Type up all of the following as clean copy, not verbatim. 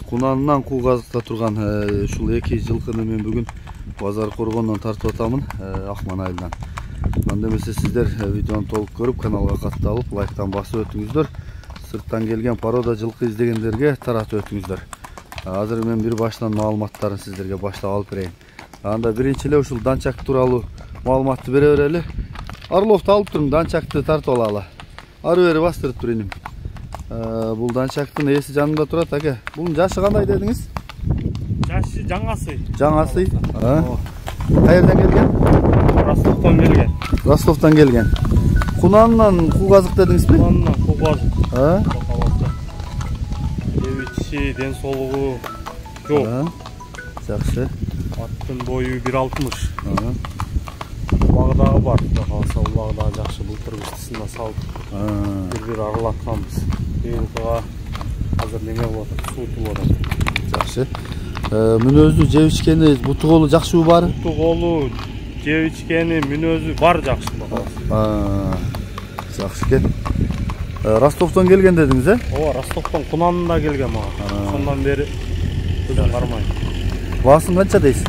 Кунанынан куу казыкта турган ушул 2 жылкыны мен бүгүн Базар Коргондон тартып атамын, Акман айылынан. Анда эмесе сиздер видеону толук көрүп, каналга катталып, лайктан басып өтүңүздөр. Сырттан келген порода жылкы издегендерге таратып өтүңүздөр. Азыр мен бир баштан маалыматтарын сиздерге баштап алып берейин. Анда биринчи эле ушул данчак тууралуу маалыматты бере берели. Орловду алып туруң, данчакты тартып алалы. Ары бери бастырып тур иним. Бул данчактын ээси жанымда турат аке. Бунун жашы кандай дедиңиз? Жашы жаңасы. Жаңасы. Каерден келген? Ростовдон келген. Ростовдон келген. Кунанынан куу казык дедиңизби? Кунанынан куу казык. Девичи ден соолугу жок. Жакшы. Аттын бою 1.60. Убагы дагы бар. Калса убагы дагы жакшы. Былтыр үстүсүнө салып бир аралатканбыз. Быйылкыга азыр неме болот, сууту болот. Жакшы. Мүнөзү жеп ичкени, буту колу жакшыбы баары? Буту колу жеп ичкени, мүнөзү бар жакшы. Жакшы экен. Ростовдон келген дедиңиз, Ооба, Ростовдон Кунанында келген мага. Сондан бери өзүм кармайм. Баасын канча дейсиз?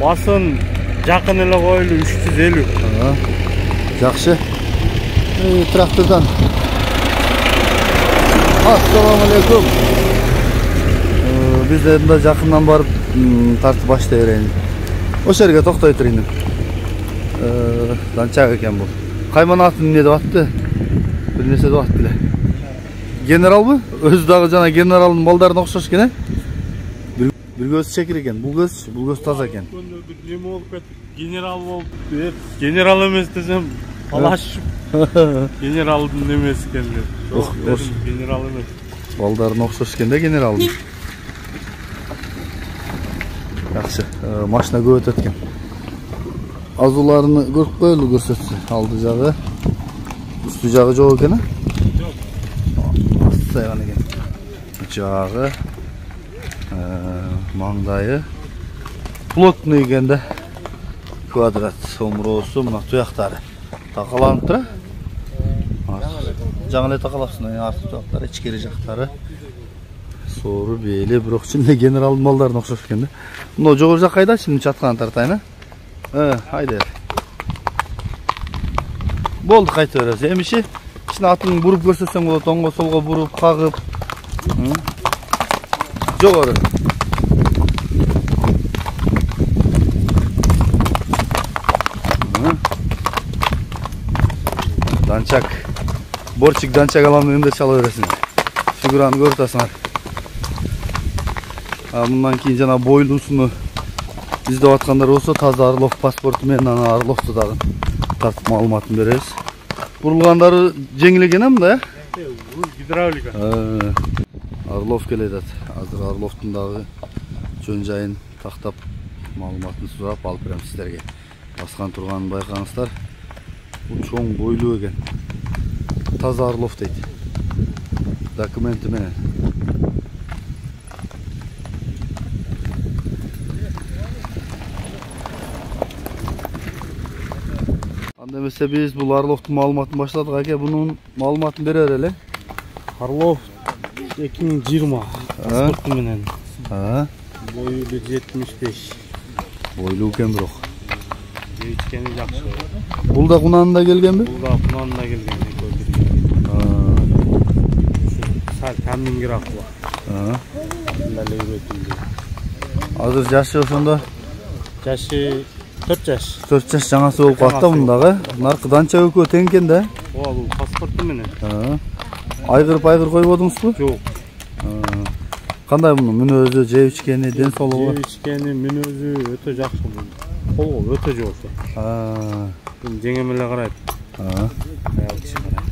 Баасын жакын эле койлу 350. Жакшы. Трактордан. Ассаламу алейкум. Биз де мында жакындан барып тартып баштай берейин. Ошол жерге токтой турайын. Данчак экен бул. Кайман атын эмне деп атты? Бир нерсе деп атты эле. Генералбы? Өзү дагы жана генералдын балдарына окшош экен, Бир көз чекир экен, бул көз таза экен. Неме болуп кетти? Генерал болуп, генерал эмес десем, талашып. Генералдын немеси экен деп. Генерал эмес. Балдарына окшош экен да генералдын. Жакшы, машина көп өтөт экен. Азууларыны көрүп коелу, көрсөтсө. Алды жагы, үстү жагы жок экен, Жок. Астайган экен. Жагы, маңдайы плотный экен да. Квадрат, омуроосу, мына туяктары такаланып тура. Жаңы эле такалапсың, арты туяктары, ичкери жактары. Соору бели, бирок чынында генералдын балдарына окшош экен да. Мына жогору жак кайда? Şimdi чатканы тартайын, Haydi. Болду, кайтып беребиз. Эмиши ичине атын буруп көрсөтсөң болот, оңго солго буруп, кагып. Жогору. Данчак. Борчик данчак алам дегенде чала бересиң. Фигураны көрүп атасыңар. Мындан кийин жана бойлуусуну издеп аткандар болсо, таза Орлов паспорту менен аны Орловду дагы тартып маалыматын беребиз. Бурулгандары жеңил экен мында, Гидравлика. Орлов келе жатат. Азыр Орловдун дагы жөн жайын тактап маалыматын сурап алып берем сиздерге. Баскан турганын байкаңыздар. Бул чоң бойлуу экен. Таза Орлов дейт. Документи менен. Анда эмесе биз бул Орловдун маалыматын башладык аке, бунун маалыматын бере берели. Орлов 2020 паспорту менен. Бою 1.75. Бойлуу экен бирок. Ичкени жакшы. Бул да Кунанында келгенби? Бул да Кунанында келген. Сал камингирак була. Дале үйрөтүлдү. Азыр жашы ошондо? Жашы 4 жаш. 4 жаш жаңасы болуп калды мындагы. Наркы данча экөө тең экен да? Ооба, бул паспорту менен. Айгыр койбодуңузбу? Жок. Кандай мунун мүнөзү, жеп ичкени, ден соолугу? Жеп ичкени, мүнөзү өтө жакшы бул. Колго өтө жокшу. Жеңем эле карайт. Аял киши карайт.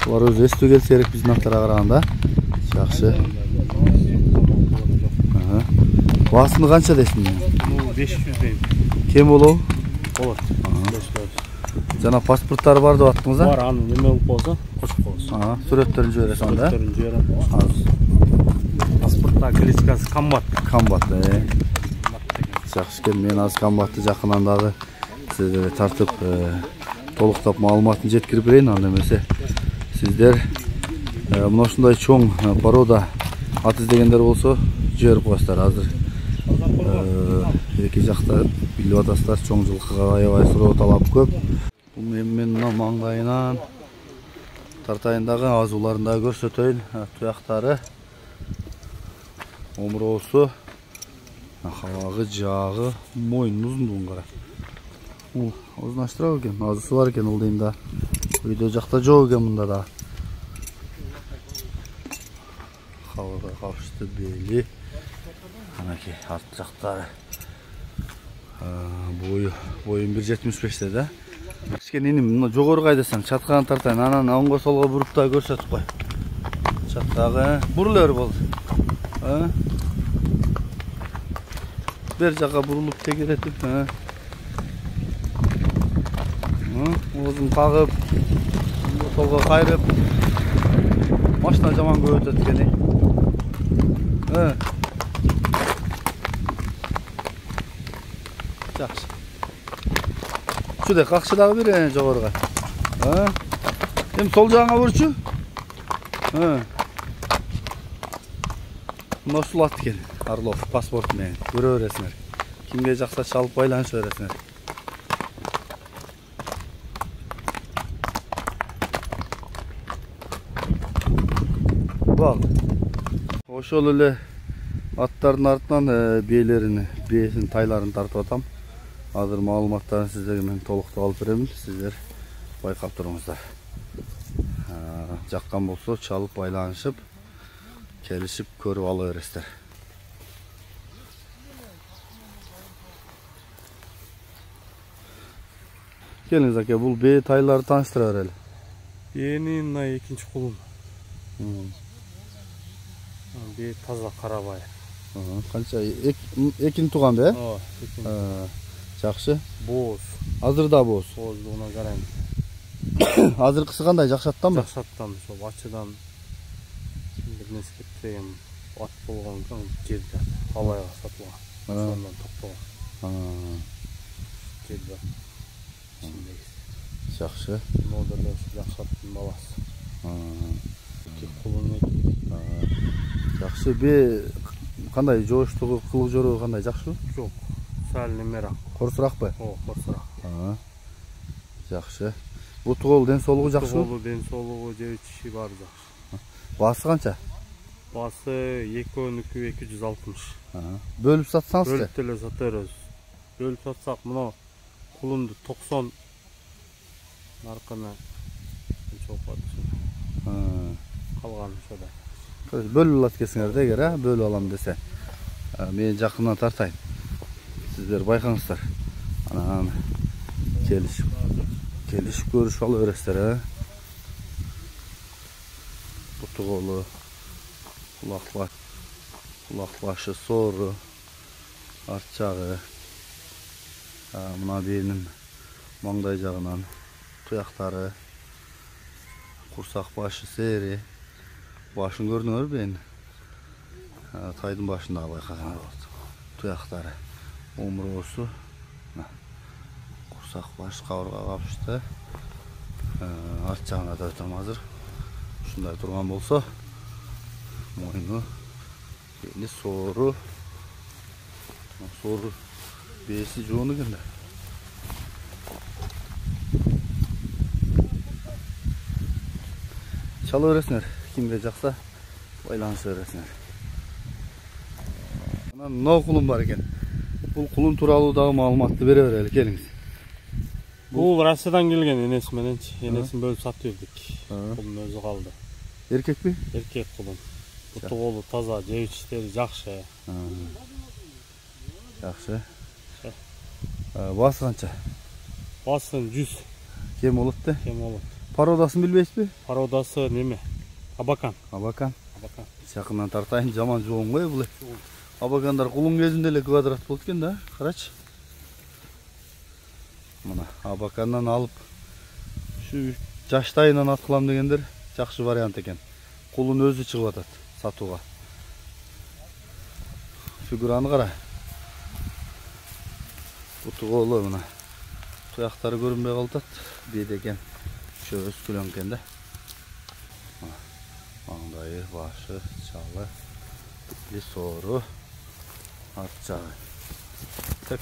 Булар өзү эстүү келсе керек биздин аттарга караганда. Жакшы. Баасыны канча дейсиң? 500 дейм. Кем болобу? Болот. Жана паспорттары бар деп аттыңыз, Бар, аны неме болуп калса, кошуп коебуз. Сүрөттөрүн жибересиң да? Сүрөттөрүн жиберем. Паспортта кличкасы Комбат. Комбат, Жакшы экен, мен азыр Комбатты жакынан дагы сиздерге тартып, толуктап маалыматын жеткирип берейин. Анда эмесе сиздер мына ушундай чоң порода At izlegендер болсо жіберіп қойсыздар. Азыр эки жакта билип атасыздар, чоң жылкыга аябай суроо талап көп. Бул мен мына маңдайынан тартайындагы азууларын да көрсөтөйүн. Туяктары, омуроосу, кабагы, жагы, мойнунун узундугун кара. Бул озунаштырабы экен, азысы бар экен, ул дейм да. Үйдө жакта жок экен мында да. Кабага капышты бели. Анакей арт жактары. Boyu 1.75'te да. Кичкен иним, мына жогору кайдасаң, чаткагын тартайын, анан оңго солго буруп да көрсөтүп кой. Чаткагы бурулөр болду. Бер жака бурулуп тегеретип, оозун кагып, солго кайрып. Машина жаман көп өтөт экен. Жакшы. Şurada kakşıdağı bir jogorga. Hem sol jagыңа burçu. Nasıl at eкен, Орлов, паспорт менен. Көрө бересиңер. Кимге жакса чалып байланыша бересиңер. Бак. Ошол эле аттардын артынан бээсин, тайларын тартып атам. Азыр маалыматтарын сиздерге мен толуктап алып беремин. Сиздер байкап туруңуздар. Жаккан болсо чалып байланышып, келишип көрүп ала бересиздер. Келиңиз аке, бул бээ тайларды тааныштыра берели. Бээнин мына экинчи кулум. Бээ таза карабай. Канча экин туган бе? Экин. Жакшы. Боз. Азыр да боз. Боздугуна карайм. Азыркысы кандай, жакшаттанбы? Жакшаттан, ошо ачыдан бир нерсе кетпеген ат болгон экен, жерде алайга сатылган. Ошондон токтогон. Жерде. Жакшы. Модерлер жакшаттын баласы. Кулун эки. Жакшы. Бе кандай, жооштугу, кылуу жоругу кандай, жакшыбы? Жок. Сәл немерак. Корсуракпы? Корсурак. Жакшы. Бутугол ден соолугу жакшы? Бутуголу ден соолугу жебичи бар жакшы. Баасы канча? Баасы 260. Бөлүп сатсаңызчы? Бөлүп деле сатабыз. Бөлүп сатсак, мына кулунду 90 наркына чоопат. Калган ошода. Бөлүп алат экенсиңер да, эгер бөлүп алам десе. Мен жакындан тартайын. Сиздер байкаңыздар. Анан келишип көрүшүп ала бересиздер, Бутуголу, кулаклашы, сору, арт жагы. Мына бээнин маңдай жагынан туяктары, курсак башы, сери. Башын көрдүңөр бээнин? Тайдын башында байкасаңар болот. Туяктары, омуроосу, курсак баш, кабырга капышты. Арт жагына да өтөм азыр. Ушундай турган болсо, мойну, бели, сору. Сору бээси жоон экен да. Чала бересиңер, кимге жакса байланыша бересиңер. Анан мына кулум бар экен. Бул кулун тууралуу дагы маалыматты бере берели, келиңиз. Бул Россиядан келген энеси мененчи. Энесин бөлүп сатып бердик. Кулун өзү калды. Эркекпи? Эркек кулун. Бутуголу таза, жебичтери жакшы. Жакшы. Баасы канча? Баасы 100. Кем болот да? Кем болот. Пародасын билбейсизби? Пародасы неме? Абакан. Абакан. Жакындан тартайын, жаман жоон кой бул. Абакандар кулун кезинде эле квадрат болот экен да, карачы. Мына абакандан алып, şu жаштайынан аткылам дегендер жакшы вариант экен. Кулун өзү чыгып атат сатууга. Фигураны кара. Бутуголу мына. Туяктары көрүнбөй калат. Бийде экен. Şu өскүлөн экен да. Маңдайы, башы, чалы. Soru. Artçağı. Tek.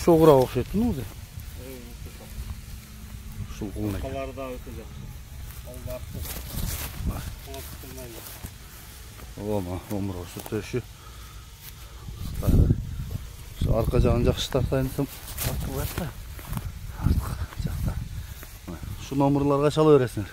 Şoğura okşettun mu? Şulğun ne? Kaları da ötecek. Allah Oma, şu töşü. Şu arka canın жақсы тартайынсам тартып қояды да. Артқа жақта. Şu номерларға шала бересіңдер.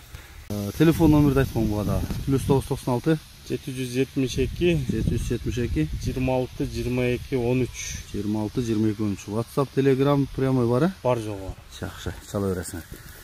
Телефон номерді айтпам бұға да. +996 772 772 26 22 13 26 22 13. WhatsApp, Telegram, прямой бар. бар жоғы. Жақсы, шала бересіңдер.